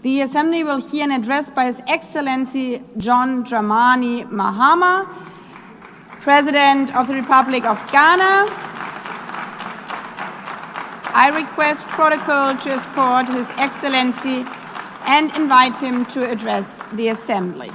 The Assembly will hear an address by His Excellency John Dramani Mahama, President of the Republic of Ghana. I request protocol to escort His Excellency and invite him to address the Assembly.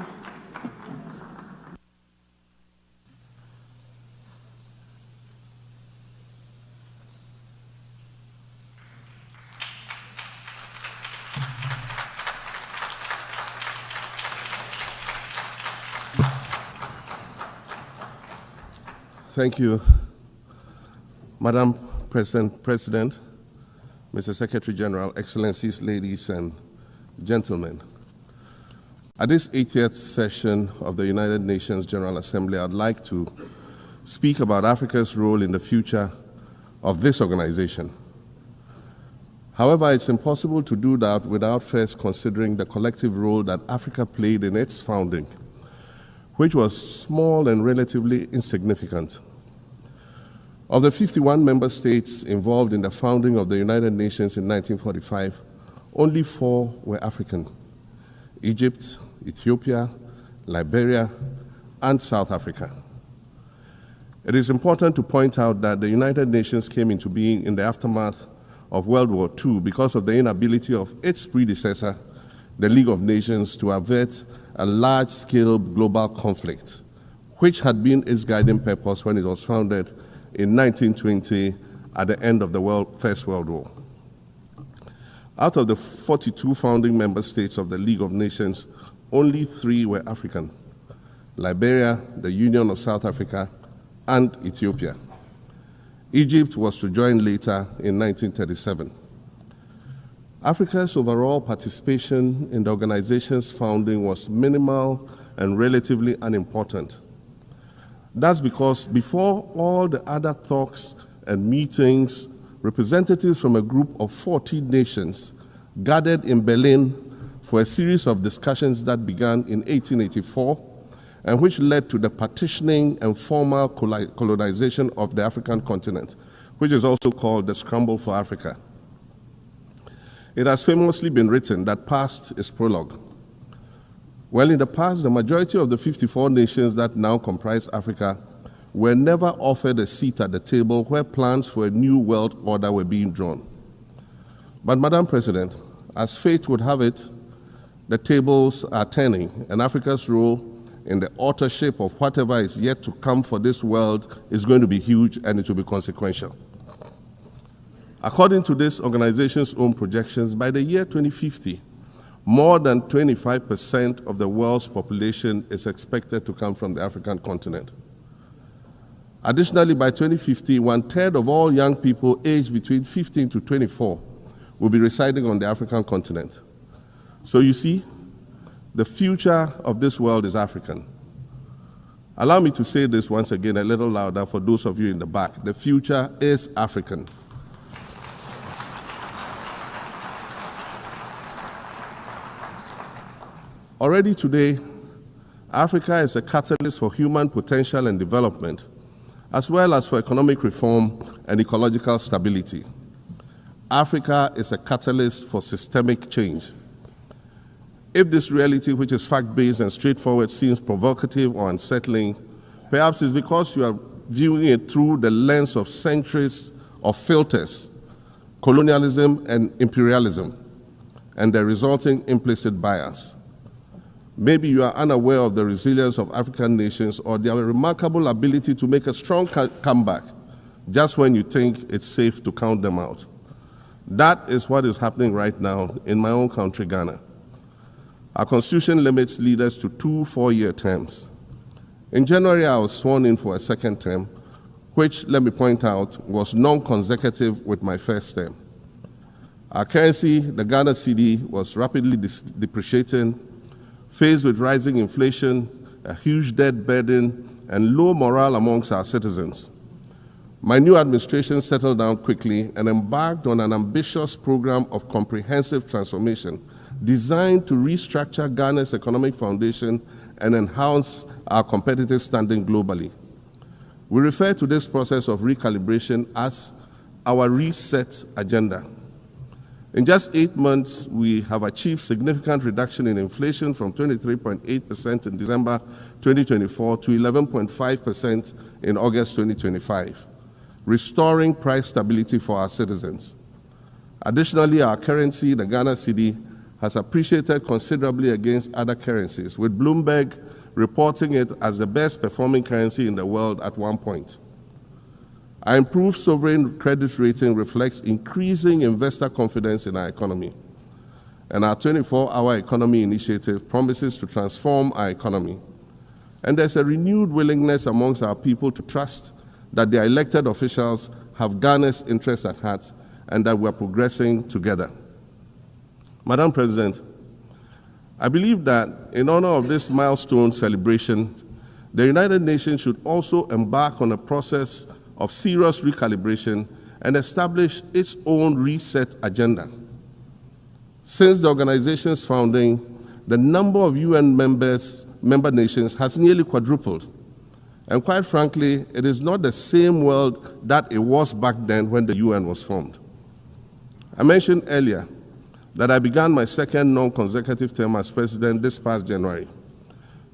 Thank you, Madam President, Mr. Secretary General, Excellencies, ladies and gentlemen. At this 80th session of the United Nations General Assembly, I'd like to speak about Africa's role in the future of this organization. However, it's impossible to do that without first considering the collective role that Africa played in its founding, which was small and relatively insignificant. Of the 51 member states involved in the founding of the United Nations in 1945, only 4 were African: Egypt, Ethiopia, Liberia, and South Africa. It is important to point out that the United Nations came into being in the aftermath of World War II because of the inability of its predecessor, the League of Nations, to avert a large-scale global conflict, which had been its guiding purpose when it was founded in 1920 at the end of the First World War. Out of the 42 founding member states of the League of Nations, only 3 were African: Liberia, the Union of South Africa, and Ethiopia. Egypt was to join later in 1937. Africa's overall participation in the organization's founding was minimal and relatively unimportant. That's because before all the other talks and meetings, representatives from a group of 14 nations gathered in Berlin for a series of discussions that began in 1884 and which led to the partitioning and formal colonization of the African continent, which is also called the Scramble for Africa. It has famously been written that past is prologue. Well, in the past, the majority of the 54 nations that now comprise Africa were never offered a seat at the table where plans for a new world order were being drawn. But, Madam President, as fate would have it, the tables are turning, and Africa's role in the authorship of whatever is yet to come for this world is going to be huge, and it will be consequential. According to this organization's own projections, by the year 2050, more than 25% of the world's population is expected to come from the African continent. Additionally, by 2050, 1/3 of all young people aged between 15 to 24 will be residing on the African continent. So you see, the future of this world is African. Allow me to say this once again a little louder for those of you in the back. The future is African. Already today, Africa is a catalyst for human potential and development, as well as for economic reform and ecological stability. Africa is a catalyst for systemic change. If this reality, which is fact-based and straightforward, seems provocative or unsettling, perhaps it's because you are viewing it through the lens of centuries of filters, colonialism and imperialism, and the resulting implicit bias. Maybe you are unaware of the resilience of African nations or their remarkable ability to make a strong comeback just when you think it's safe to count them out. That is what is happening right now in my own country, Ghana. Our constitution limits leaders to 2 4-year terms. In January, I was sworn in for a second term, which, let me point out, was non-consecutive with my first term. Our currency, the Ghana cedi, was rapidly depreciating. Faced with rising inflation, a huge debt burden, and low morale amongst our citizens, my new administration settled down quickly and embarked on an ambitious program of comprehensive transformation designed to restructure Ghana's economic foundation and enhance our competitive standing globally. We refer to this process of recalibration as our reset agenda. In just 8 months, we have achieved significant reduction in inflation from 23.8% in December 2024 to 11.5% in August 2025, restoring price stability for our citizens. Additionally, our currency, the Ghana cedi, has appreciated considerably against other currencies, with Bloomberg reporting it as the best performing currency in the world at one point. Our improved sovereign credit rating reflects increasing investor confidence in our economy, and our 24-hour economy initiative promises to transform our economy. And there's a renewed willingness amongst our people to trust that their elected officials have Ghana's interests at heart and that we're progressing together. Madam President, I believe that in honor of this milestone celebration, the United Nations should also embark on a process of serious recalibration and establish its own reset agenda. Since the organization's founding, the number of UN member nations has nearly quadrupled. And quite frankly, it is not the same world that it was back then when the UN was formed. I mentioned earlier that I began my second non-consecutive term as president this past January.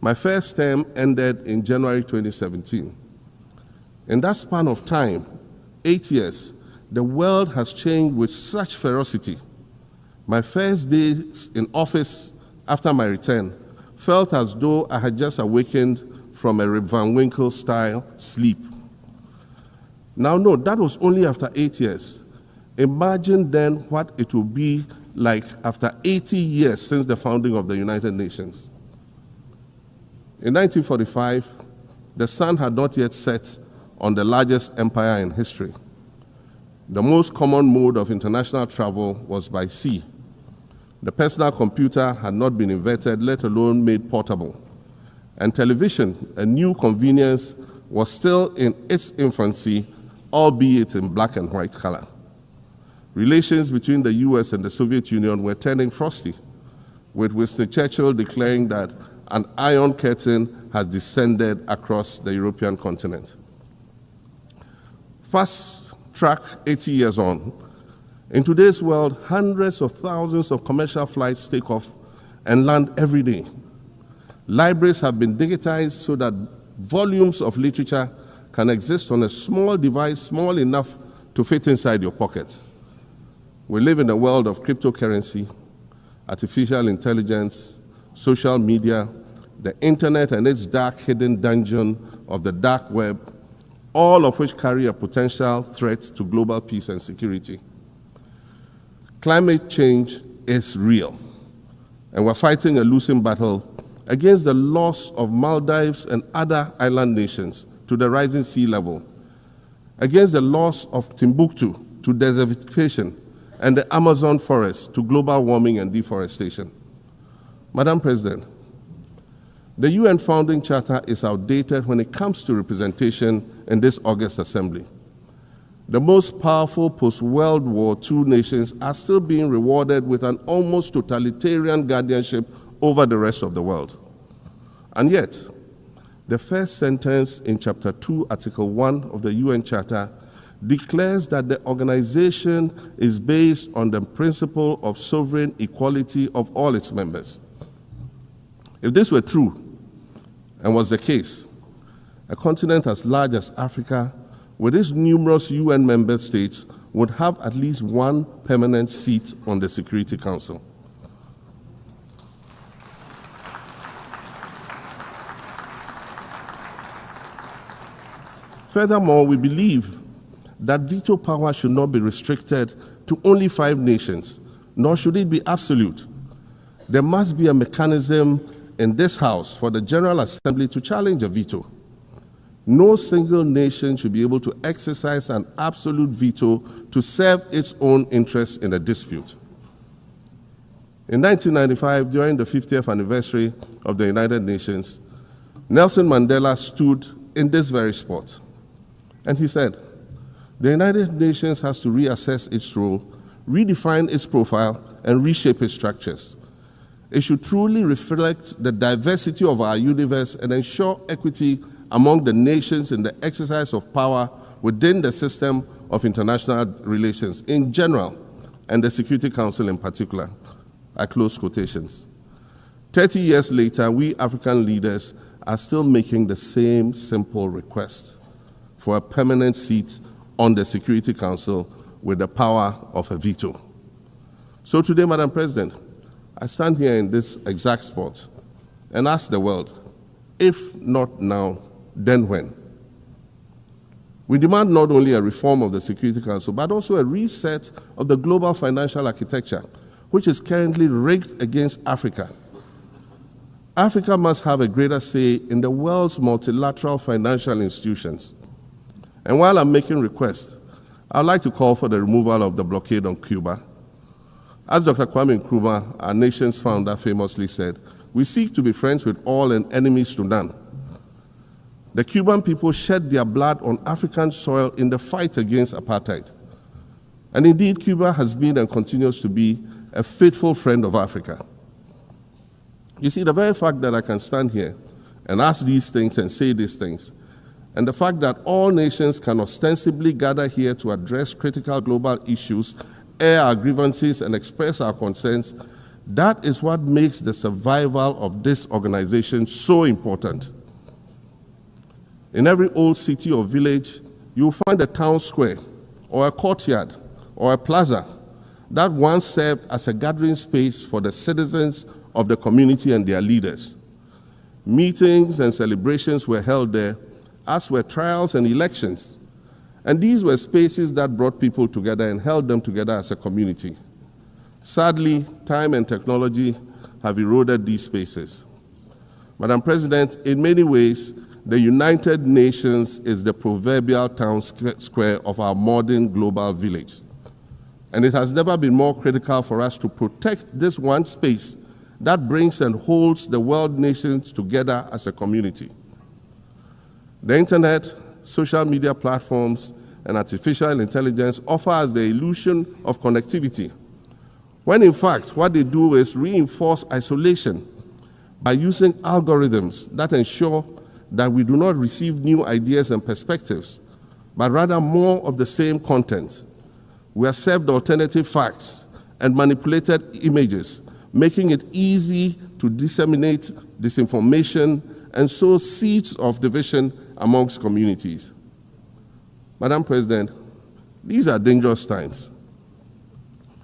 My first term ended in January 2017. In that span of time, 8 years, the world has changed with such ferocity. My first days in office after my return felt as though I had just awakened from a Rip Van Winkle-style sleep. Now, no, that was only after 8 years. Imagine then what it will be like after 80 years since the founding of the United Nations. In 1945, the sun had not yet set on the largest empire in history. The most common mode of international travel was by sea. The personal computer had not been invented, let alone made portable. And television, a new convenience, was still in its infancy, albeit in black and white color. Relations between the US and the Soviet Union were turning frosty, with Winston Churchill declaring that an iron curtain has descended across the European continent. Fast track 80 years on, in today's world, hundreds of thousands of commercial flights take off and land every day. Libraries have been digitized so that volumes of literature can exist on a small device, small enough to fit inside your pocket. We live in a world of cryptocurrency, artificial intelligence, social media, the internet and its dark hidden dungeon of the dark web, all of which carry a potential threat to global peace and security. Climate change is real, and we're fighting a losing battle against the loss of Maldives and other island nations to the rising sea level, against the loss of Timbuktu to desertification and the Amazon forest to global warming and deforestation. Madam President, the UN Founding Charter is outdated when it comes to representation in this August Assembly. The most powerful post-World War II nations are still being rewarded with an almost totalitarian guardianship over the rest of the world. And yet, the first sentence in Chapter 2, Article 1 of the UN Charter declares that the organization is based on the principle of sovereign equality of all its members. If this were true, and was the case, a continent as large as Africa, with its numerous UN member states, would have at least one permanent seat on the Security Council. Furthermore, we believe that veto power should not be restricted to only 5 nations, nor should it be absolute. There must be a mechanism in this House for the General Assembly to challenge a veto. No single nation should be able to exercise an absolute veto to serve its own interests in a dispute. In 1995, during the 50th anniversary of the United Nations, Nelson Mandela stood in this very spot, and he said, "The United Nations has to reassess its role, redefine its profile, and reshape its structures. It should truly reflect the diversity of our universe and ensure equity among the nations in the exercise of power within the system of international relations in general, and the Security Council in particular, I close quotations. 30 years later, we African leaders are still making the same simple request for a permanent seat on the Security Council with the power of a veto. So today, Madam President, I stand here in this exact spot and ask the world, if not now, then when? We demand not only a reform of the Security Council, but also a reset of the global financial architecture, which is currently rigged against Africa. Africa must have a greater say in the world's multilateral financial institutions. And while I'm making requests, I'd like to call for the removal of the blockade on Cuba. As Dr. Kwame Nkrumah, our nation's founder, famously said, we seek to be friends with all and enemies to none. The Cuban people shed their blood on African soil in the fight against apartheid. And indeed, Cuba has been and continues to be a faithful friend of Africa. You see, the very fact that I can stand here and ask these things and say these things, and the fact that all nations can ostensibly gather here to address critical global issues, air our grievances, and express our concerns, that is what makes the survival of this organization so important. In every old city or village, you will find a town square, or a courtyard, or a plaza that once served as a gathering space for the citizens of the community and their leaders. Meetings and celebrations were held there, as were trials and elections. And these were spaces that brought people together and held them together as a community. Sadly, time and technology have eroded these spaces. Madam President, in many ways, the United Nations is the proverbial town square of our modern global village. And it has never been more critical for us to protect this one space that brings and holds the world nations together as a community. The internet, social media platforms, and artificial intelligence offer us the illusion of connectivity, when in fact what they do is reinforce isolation by using algorithms that ensure that we do not receive new ideas and perspectives, but rather more of the same content. We are served alternative facts and manipulated images, making it easy to disseminate disinformation and sow seeds of division amongst communities. Madam President, these are dangerous times.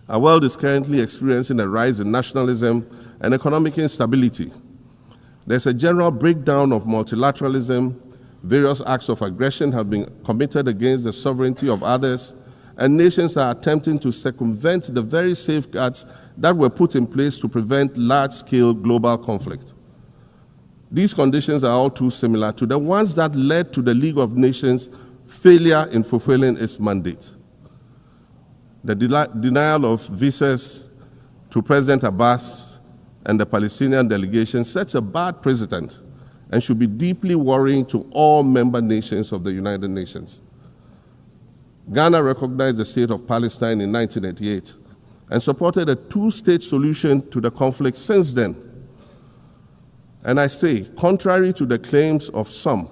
Our world is currently experiencing a rise in nationalism and economic instability. There's a general breakdown of multilateralism. Various acts of aggression have been committed against the sovereignty of others, and nations are attempting to circumvent the very safeguards that were put in place to prevent large-scale global conflict. These conditions are all too similar to the ones that led to the League of Nations' failure in fulfilling its mandate. The denial of visas to President Abbas and the Palestinian delegation sets a bad precedent and should be deeply worrying to all member nations of the United Nations. Ghana recognized the state of Palestine in 1988 and supported a two-state solution to the conflict since then. And I say, contrary to the claims of some,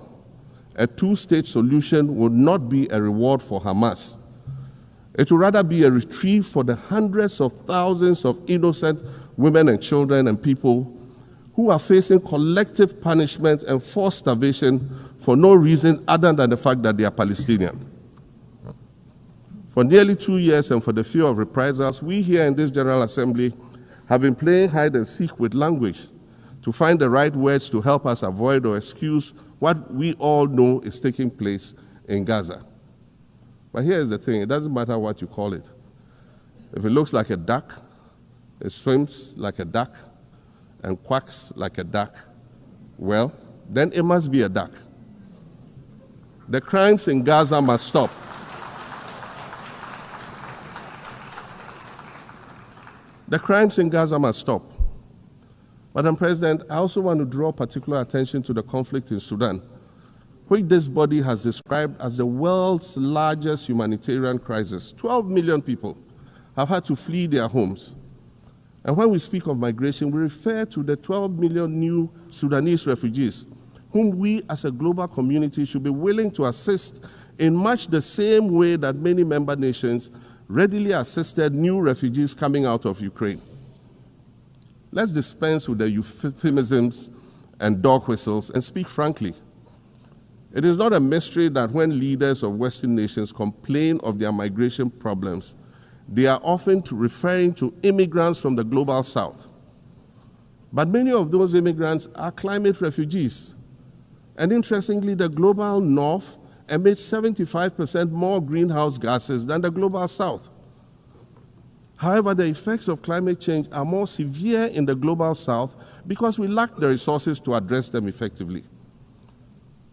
a two-state solution would not be a reward for Hamas. It would rather be a reprieve for the hundreds of thousands of innocent women and children and people who are facing collective punishment and forced starvation for no reason other than the fact that they are Palestinian. For nearly 2 years and for the fear of reprisals, we here in this General Assembly have been playing hide and seek with language to find the right words to help us avoid or excuse what we all know is taking place in Gaza. But here's the thing, it doesn't matter what you call it. If it looks like a duck, it swims like a duck, and quacks like a duck, well, then it must be a duck. The crimes in Gaza must stop. The crimes in Gaza must stop. Madam President, I also want to draw particular attention to the conflict in Sudan, which this body has described as the world's largest humanitarian crisis. 12 million people have had to flee their homes. And when we speak of migration, we refer to the 12 million new Sudanese refugees, whom we as a global community should be willing to assist in much the same way that many member nations readily assisted new refugees coming out of Ukraine. Let's dispense with the euphemisms and dog whistles and speak frankly. It is not a mystery that when leaders of Western nations complain of their migration problems, they are often referring to immigrants from the global south. But many of those immigrants are climate refugees. And interestingly, the global north emits 75% more greenhouse gases than the global south. However, the effects of climate change are more severe in the global south because we lack the resources to address them effectively.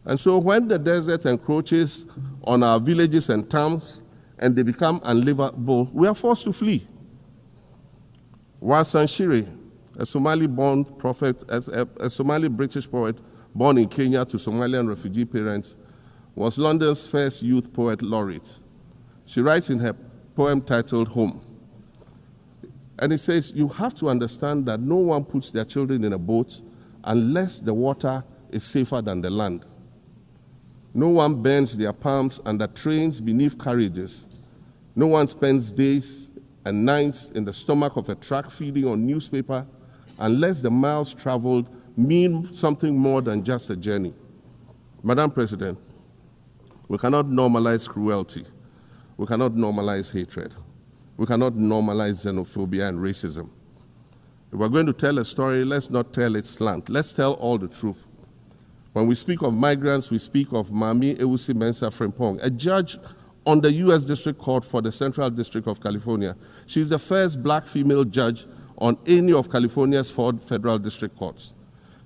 And so when the desert encroaches on our villages and towns and they become unlivable, we are forced to flee. Warsan Shire, a Somali-born prophet, a Somali-British poet born in Kenya to Somalian refugee parents, was London's first youth poet laureate. She writes in her poem titled Home. And it says, you have to understand that no one puts their children in a boat unless the water is safer than the land. No one bends their palms under trains beneath carriages. No one spends days and nights in the stomach of a truck feeding on newspaper unless the miles traveled mean something more than just a journey. Madam President, we cannot normalize cruelty. We cannot normalize hatred. We cannot normalize xenophobia and racism. If we're going to tell a story, let's not tell it slant. Let's tell all the truth. When we speak of migrants, we speak of Mami Ewusi Mensah Frimpong, a judge on the U.S. District Court for the Central District of California. She's the first black female judge on any of California's 4 federal district courts.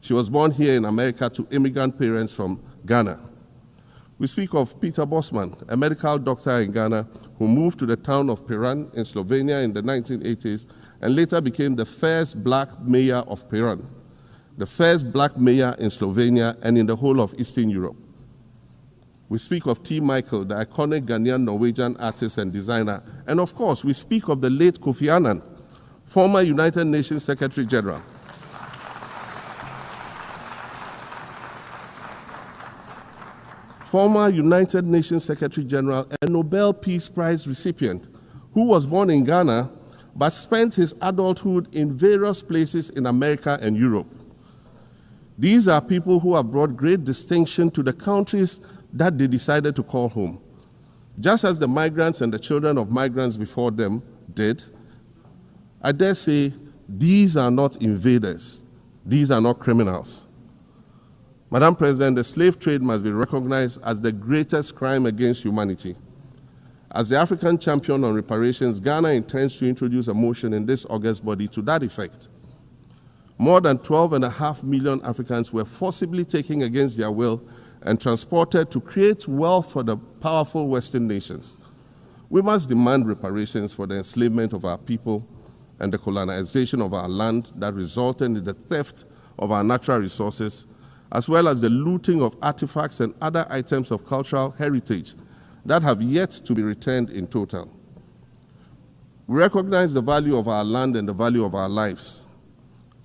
She was born here in America to immigrant parents from Ghana. We speak of Peter Bosman, a medical doctor in Ghana who moved to the town of Piran in Slovenia in the 1980s and later became the first black mayor of Piran, the first black mayor in Slovenia and in the whole of Eastern Europe. We speak of T. Michael, the iconic Ghanaian Norwegian artist and designer. And of course, we speak of the late Kofi Annan, former United Nations Secretary General. Former United Nations Secretary General and Nobel Peace Prize recipient, who was born in Ghana but spent his adulthood in various places in America and Europe. These are people who have brought great distinction to the countries that they decided to call home. Just as the migrants and the children of migrants before them did, I dare say these are not invaders. These are not criminals. Madam President, the slave trade must be recognized as the greatest crime against humanity. As the African champion on reparations, Ghana intends to introduce a motion in this August body to that effect. More than 12.5 million Africans were forcibly taken against their will and transported to create wealth for the powerful Western nations. We must demand reparations for the enslavement of our people and the colonization of our land that resulted in the theft of our natural resources, as well as the looting of artifacts and other items of cultural heritage that have yet to be returned in total. We recognize the value of our land and the value of our lives,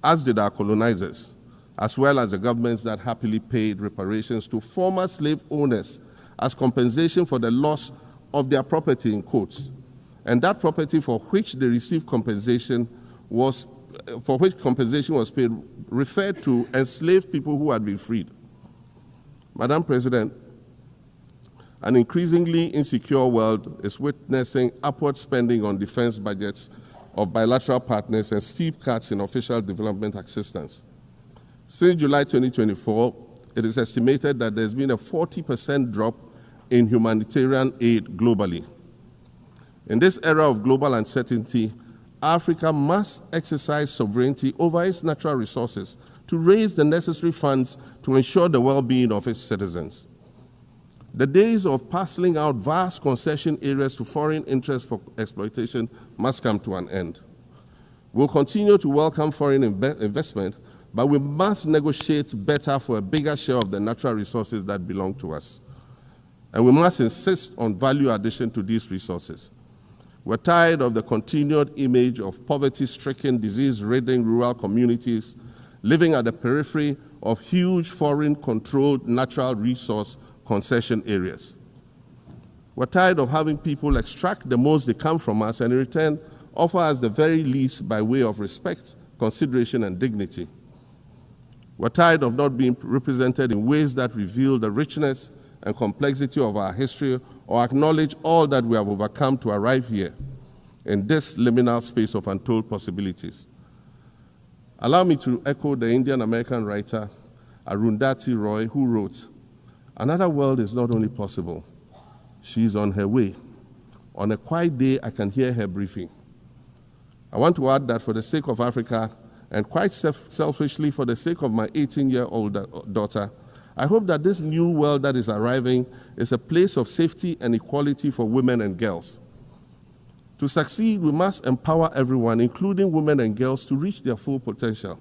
as did our colonizers, as well as the governments that happily paid reparations to former slave owners as compensation for the loss of their property, in quotes, and that property for which they received compensation was paid referred to enslaved people who had been freed. Madam President, an increasingly insecure world is witnessing upward spending on defense budgets of bilateral partners and steep cuts in official development assistance. Since July 2024, it is estimated that there's been a 40% drop in humanitarian aid globally. In this era of global uncertainty, Africa must exercise sovereignty over its natural resources to raise the necessary funds to ensure the well-being of its citizens. The days of parceling out vast concession areas to foreign interests for exploitation must come to an end. We'll continue to welcome foreign investment, but we must negotiate better for a bigger share of the natural resources that belong to us. And we must insist on value addition to these resources. We're tired of the continued image of poverty-stricken, disease-ridden rural communities living at the periphery of huge foreign-controlled natural resource concession areas. We're tired of having people extract the most they can from us and in return offer us the very least by way of respect, consideration, and dignity. We're tired of not being represented in ways that reveal the richness and complexity of our history or acknowledge all that we have overcome to arrive here in this liminal space of untold possibilities. Allow me to echo the Indian-American writer Arundhati Roy, who wrote, "Another world is not only possible, she is on her way. On a quiet day, I can hear her briefing." I want to add that for the sake of Africa, and quite selfishly for the sake of my 18-year-old daughter, I hope that this new world that is arriving is a place of safety and equality for women and girls. To succeed, we must empower everyone, including women and girls, to reach their full potential.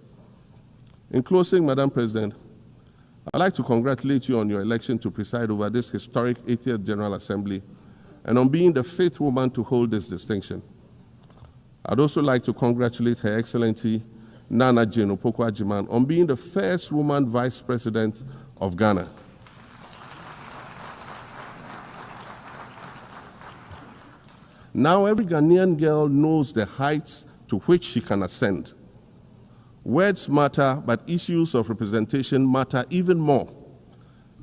In closing, Madam President, I'd like to congratulate you on your election to preside over this historic 80th General Assembly and on being the 5th woman to hold this distinction. I'd also like to congratulate Her Excellency Nana Jane Opoku-Agyeman on being the first woman Vice President of Ghana. Now every Ghanaian girl knows the heights to which she can ascend. Words matter, but issues of representation matter even more,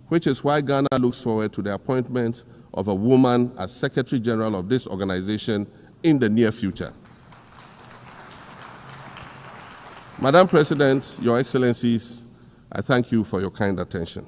which is why Ghana looks forward to the appointment of a woman as Secretary General of this organization in the near future. Madam President, Your Excellencies, I thank you for your kind attention.